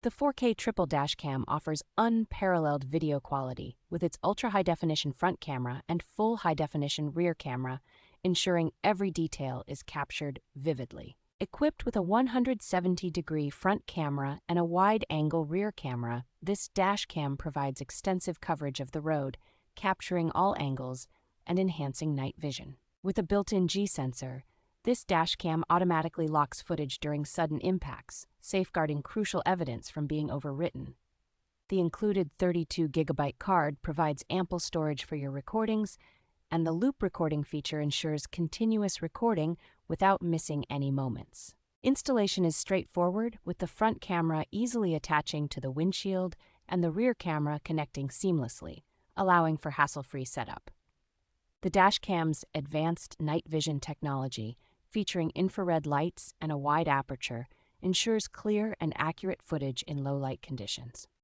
The 4K triple dash cam offers unparalleled video quality with its ultra-high-definition front camera and full high-definition rear camera, ensuring every detail is captured vividly. Equipped with a 170-degree front camera and a wide-angle rear camera, this dash cam provides extensive coverage of the road, capturing all angles and enhancing night vision. With a built-in G-sensor, this dash cam automatically locks footage during sudden impacts, safeguarding crucial evidence from being overwritten. The included 32-gigabyte card provides ample storage for your recordings, and the loop recording feature ensures continuous recording without missing any moments. Installation is straightforward, with the front camera easily attaching to the windshield and the rear camera connecting seamlessly, allowing for hassle-free setup. The dash cam's advanced night vision technology, featuring infrared lights and a wide aperture, ensures clear and accurate footage in low-light conditions.